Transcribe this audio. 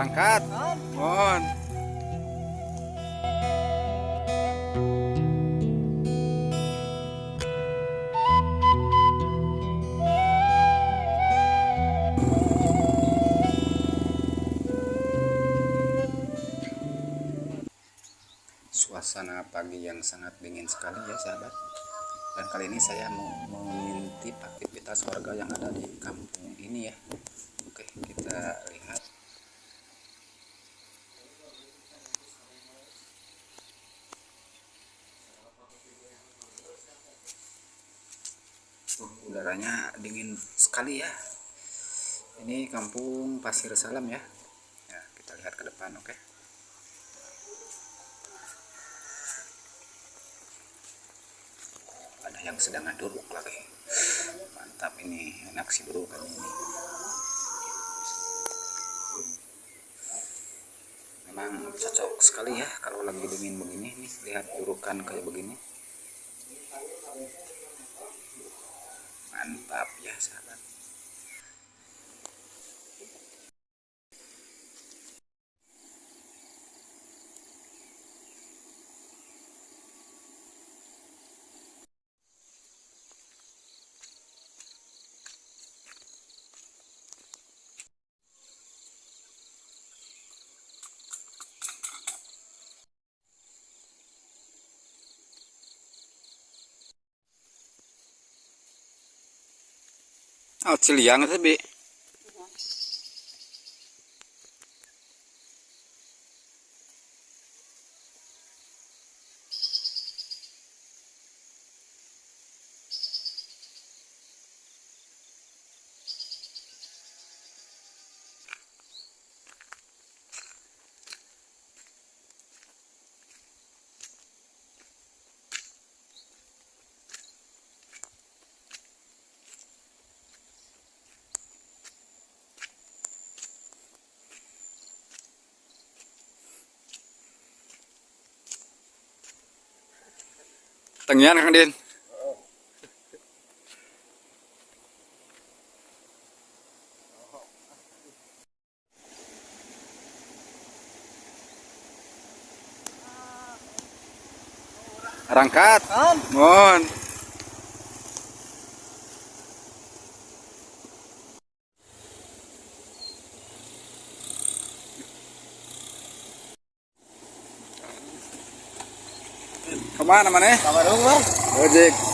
Berangkat. Mohon. Suasana pagi yang sangat dingin sekali ya sahabat. Dan kali ini saya mau mengintip aktivitas warga yang ada di kampung ini ya. Oke, kita lihat. Udaranya dingin sekali ya. Ini kampung Pasir Salam ya. Ya, kita lihat ke depan, oke. Ada yang sedang duduk lagi. Mantap ini, enak sih bro kan ini. Memang cocok sekali ya kalau lagi dingin begini nih, lihat dudukan kayak begini. Mantap ya sahabat. Oh, ciliang tapi tengian Kang Din. Berangkat. Mohon. Kemana mana? Kabar dong, Bang. Ojek.